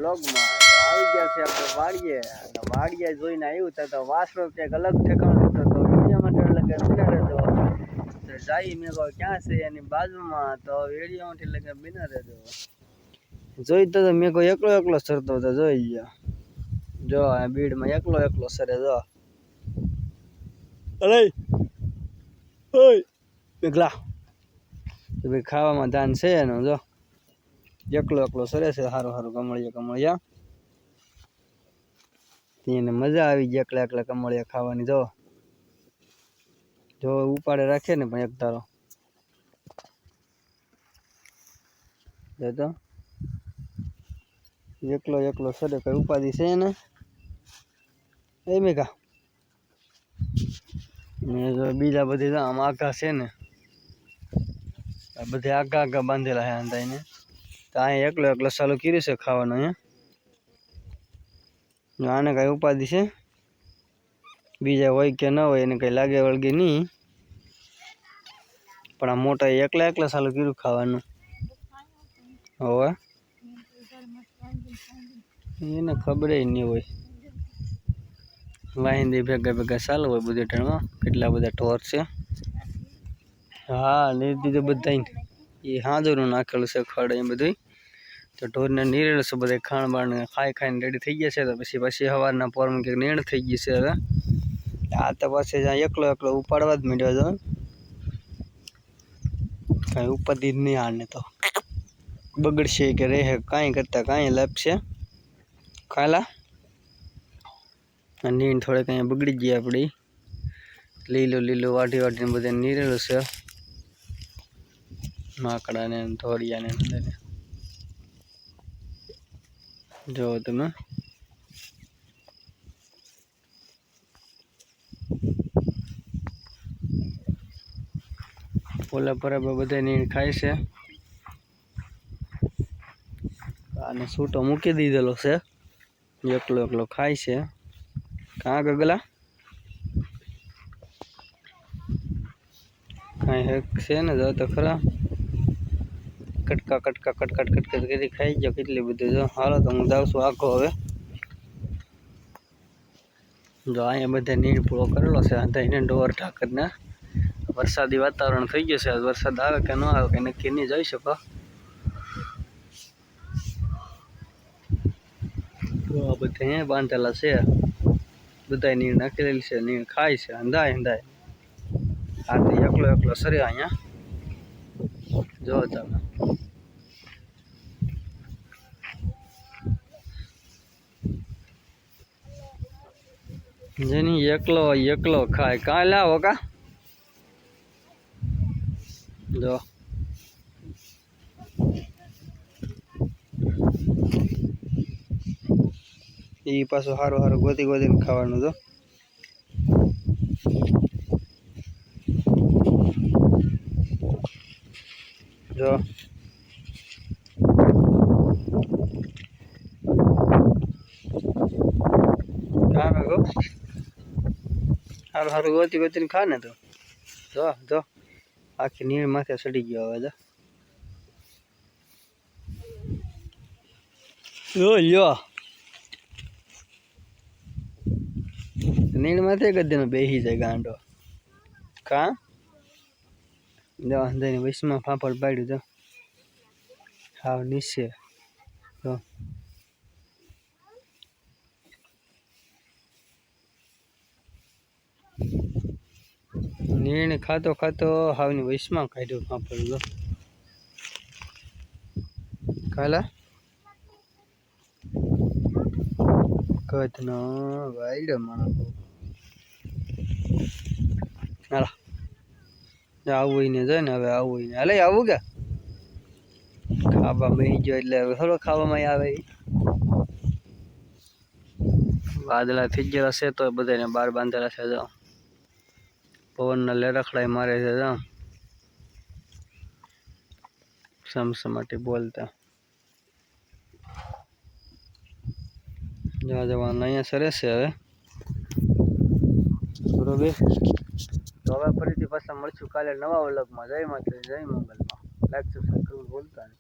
બ્લોગમાં તો આવી ગયા છે આપણે વાડીએ અને વાડીએ જોઈને આવ્યું તો વાસરો ક્યાંક અલગ ઠેકાણું હતો તો વિડીયો માટે લગે બિના રહેજો તો જાય મેં કહો ક્યાં છે એની બાજુમાં તો વિડીયો માટે લગે બિના રહેજો જોઈ તો મેં કહો એકલો સરતો હતો જોઈ ગયો જો આ બીડમાં એકલો સરે જો અરે ઓય પગલા તો ભાઈ ખાવામાં ધાન છે એનું જો એકલો સરે છે સારું કમળિયા એને મજા આવી ગઈ એકલા કમળિયા ખાવાની જો ઉપાડે રાખે ને પણ એક તારો એકલો સરે કઈ ઉપાધિ છે ને એ મેઘા ને જો બીજા બધી આમ આઘા છે ને બધે આઘા બાંધેલા છે અંદાઈને તો અહીંયા એકલો ચાલુ કર્યું છે ખાવાનું અહીંયા આને કઈ ઉપાધિ છે બીજા હોય કે ન હોય એને કઈ લાગે વળગે નહીં પણ આ મોટા એકલા ચાલુ કર્યું ખાવાનું હવે એને ખબર નહીં હોય વાહિંદી ભેગા ચાલુ હોય બધી ટાઈમમાં કેટલા બધા ઢોર છે હા નીર દીધું બધા એ હાજરું નાખેલું છે ખડ એ બધું તો ઢોરને નીરેલું છે બધા ખાણ બાણ ખાઈને રેડી થઈ ગયા છે તો પછી સવારના પોરમાં કંઈક નીણ થઈ ગઈ છે હવે આ તો પછી જ્યાં એકલો ઉપાડવા જ માંડ્યો છે કાંઈ ઉપાધિ જ નહીં આને તો બગડશે કે રહે કાંઈ કરતા કાંઈ લાભશે ખાલા નીણ થોડે કંઈ બગડી ગઈ આપણી લીલું વાઢીને બધે નીરેલું છે માકડા ને ધોળિયા ને જો તમે ઓલા પર બધા નીણ ખાય છે આને છૂટો મૂકી દીધેલો છે એકલો ખાય છે કાં ગગલા કાંઈ હેક છે ને જો તો ખરા કટકા કરી ખાઈ ગયો કેટલી બધું જો હાલો તો હું જાઉં છું આખો હવે જો અહીંયા બધા નીણ પૂરો કરેલો છે અંધાઈને ડોર ઢાકરને વરસાદી વાતાવરણ થઈ ગયું છે વરસાદ આવે કે ન આવે કે નક્કી નહીં જઈ શકો તો આ બધા અહીંયા બાંધેલા છે બધા નીણ નાખેલી છે નીણ ખાય છે અંધાય આ તો એકલો સરે અહીંયા જો તમે જેની એકલો ખાય કાં લાવો કા જો એ પાછું સારું ગોતીને ખાવાનું જો જો સારું ગોતીને ખા ને તો જો આખી નીણ માથે ચડી ગયો હવે લ્યો નીણ માથે ગદ્દીનો બેસી જાય ગાંડો કા જો અંદરની વૈશમાં ફાફડ પાડ્યું તો હાવ નીચે જો નીણ ખાતો હાવની વૈશમાં કાઢ્યું ફાફડ જો કાલા કથનો વાઈડ માણો હાલો આવું ને જાય ને હવે આવું ને હાલે આવું કે ખાવા બેસી ગયો એટલે હવે થોડો ખાવામાં આવે વાદળા થઈ ગયેલા છે તો બધાને બહાર બાંધેલા છે જો પવનના લેરખડાઈ મારે છે જો સમસમાટી બોલતા જવાનું અહીંયા સરે છે હવે બરોબર તો હવે ફરીથી પાછા મળશું કાલે નવા વ્લોગમાં જય માતા જય મંગલમાં લાઈક સબસ્ક્રાઈબ કરવું ભૂલતા નહીં.